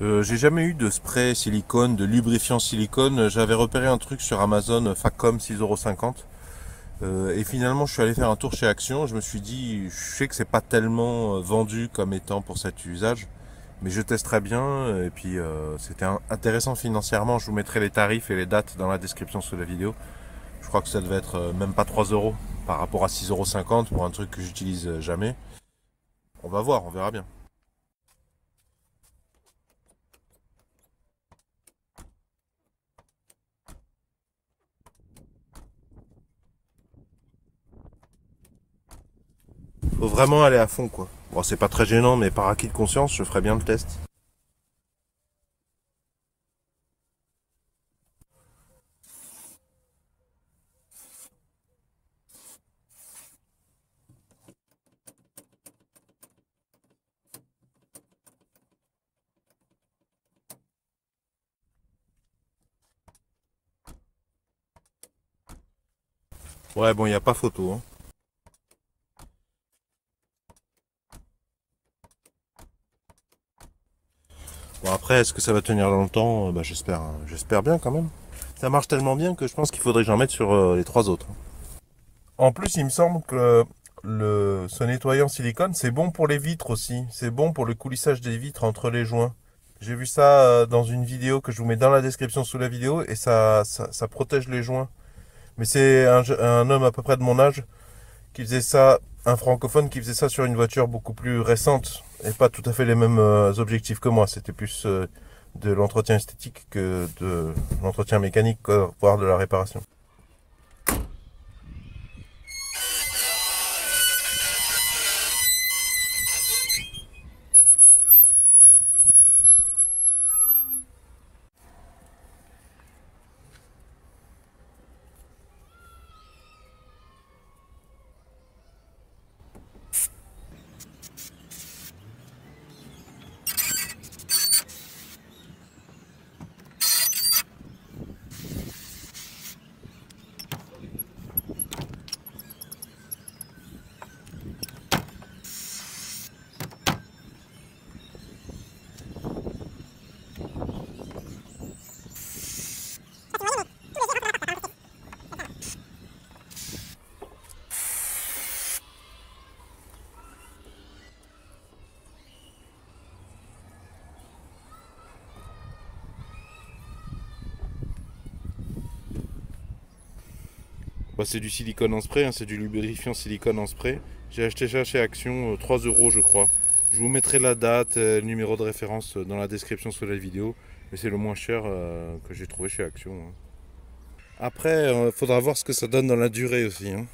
J'ai jamais eu de spray silicone, de lubrifiant silicone. J'avais repéré un truc sur Amazon, Facom 6,50 €. Et finalement, je suis allé faire un tour chez Action. Je me suis dit, je sais que c'est pas tellement vendu comme étant pour cet usage, mais je testerai bien. Et puis, c'était intéressant financièrement. Je vous mettrai les tarifs et les dates dans la description sous la vidéo. Je crois que ça devait être même pas 3 € par rapport à 6,50 € pour un truc que j'utilise jamais. On va voir, on verra bien. Faut vraiment aller à fond, quoi. Bon, c'est pas très gênant, mais par acquis de conscience, je ferai bien le test. Ouais, bon, il n'y a pas photo, hein. Bon, après, est-ce que ça va tenir longtemps? Bah, j'espère, hein. J'espère bien quand même. Ça marche tellement bien que je pense qu'il faudrait que j'en mette sur les trois autres. En plus, il me semble que ce nettoyant silicone, c'est bon pour les vitres aussi. C'est bon pour le coulissage des vitres entre les joints. J'ai vu ça dans une vidéo que je vous mets dans la description sous la vidéo et ça protège les joints. Mais c'est un homme à peu près de mon âge qui faisait ça, un francophone qui faisait ça sur une voiture beaucoup plus récente et pas tout à fait les mêmes objectifs que moi. C'était plus de l'entretien esthétique que de l'entretien mécanique, voire de la réparation. Bah, c'est du silicone en spray, hein, c'est du lubrifiant silicone en spray. J'ai acheté ça chez Action, 3 € je crois. Je vous mettrai la date, le numéro de référence dans la description sous la vidéo. Mais c'est le moins cher que j'ai trouvé chez Action, hein. Après, faudra voir ce que ça donne dans la durée aussi, hein.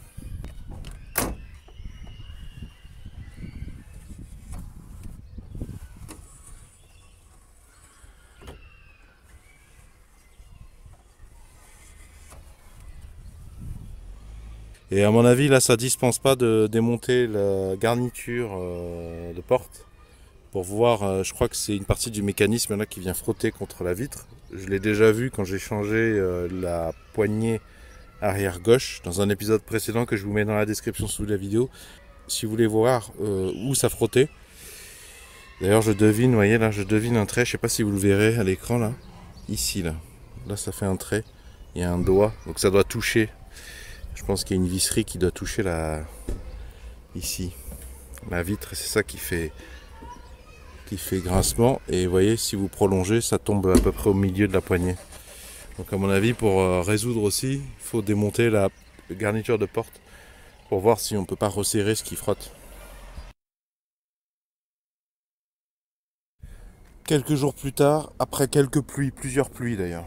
Et à mon avis, là, ça dispense pas de démonter la garniture de porte pour voir. Je crois que c'est une partie du mécanisme là qui vient frotter contre la vitre. Je l'ai déjà vu quand j'ai changé la poignée arrière gauche dans un épisode précédent que je vous mets dans la description sous la vidéo. Si vous voulez voir où ça frottait. D'ailleurs, je devine, vous voyez là, je devine un trait. Je sais pas si vous le verrez à l'écran là. Ici là. Là, ça fait un trait. Il y a un doigt, donc ça doit toucher. Je pense qu'il y a une visserie qui doit toucher ici, la vitre, et c'est ça qui fait grincement. Et vous voyez, si vous prolongez, ça tombe à peu près au milieu de la poignée. Donc à mon avis, pour résoudre aussi, il faut démonter la garniture de porte pour voir si on peut pas resserrer ce qui frotte. Quelques jours plus tard, après quelques pluies, plusieurs pluies d'ailleurs.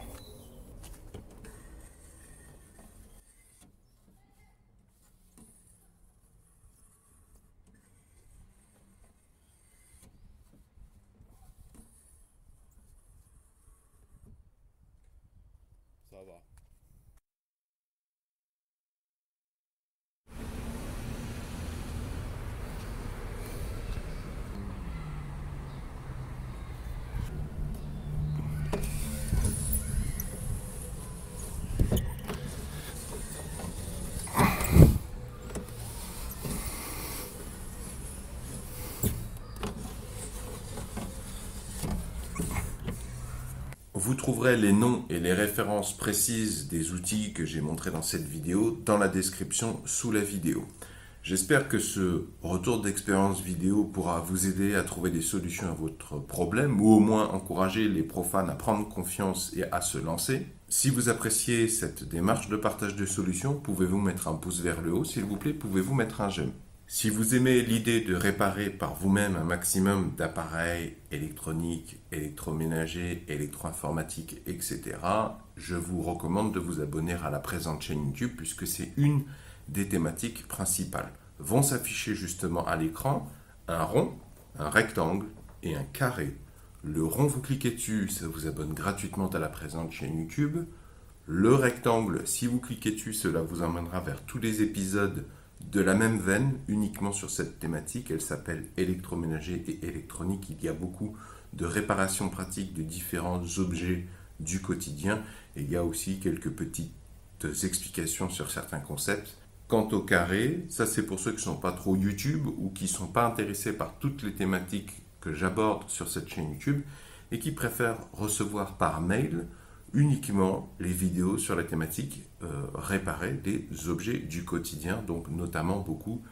Ça va. Vous trouverez les noms et les références précises des outils que j'ai montrés dans cette vidéo dans la description sous la vidéo. J'espère que ce retour d'expérience vidéo pourra vous aider à trouver des solutions à votre problème ou au moins encourager les profanes à prendre confiance et à se lancer. Si vous appréciez cette démarche de partage de solutions, pouvez-vous mettre un pouce vers le haut, s'il vous plaît, pouvez-vous mettre un j'aime. Si vous aimez l'idée de réparer par vous-même un maximum d'appareils électroniques, électroménagers, électro-informatiques, etc., je vous recommande de vous abonner à la présente chaîne YouTube puisque c'est une des thématiques principales. Vont s'afficher justement à l'écran un rond, un rectangle et un carré. Le rond, vous cliquez dessus, ça vous abonne gratuitement à la présente chaîne YouTube. Le rectangle, si vous cliquez dessus, cela vous emmènera vers tous les épisodes de la même veine, uniquement sur cette thématique. Elle s'appelle électroménager et électronique. Il y a beaucoup de réparations pratiques de différents objets du quotidien. Et il y a aussi quelques petites explications sur certains concepts. Quant au carré, ça c'est pour ceux qui ne sont pas trop YouTube ou qui ne sont pas intéressés par toutes les thématiques que j'aborde sur cette chaîne YouTube et qui préfèrent recevoir par mail uniquement les vidéos sur la thématique réparer des objets du quotidien, donc notamment beaucoup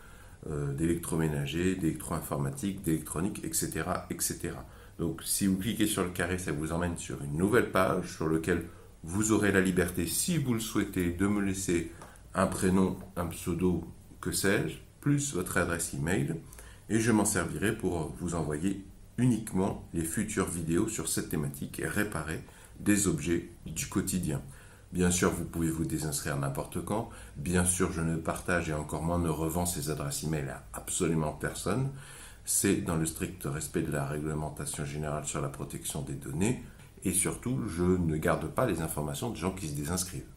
d'électroménager, d'électro-informatique, d'électronique, etc., etc. Donc si vous cliquez sur le carré, ça vous emmène sur une nouvelle page sur laquelle vous aurez la liberté, si vous le souhaitez, de me laisser un prénom, un pseudo, que sais-je, plus votre adresse email, et je m'en servirai pour vous envoyer uniquement les futures vidéos sur cette thématique et réparer des objets du quotidien. Bien sûr, vous pouvez vous désinscrire n'importe quand. Bien sûr, je ne partage et encore moins ne revends ces adresses email à absolument personne. C'est dans le strict respect de la réglementation générale sur la protection des données. Et surtout, je ne garde pas les informations des gens qui se désinscrivent.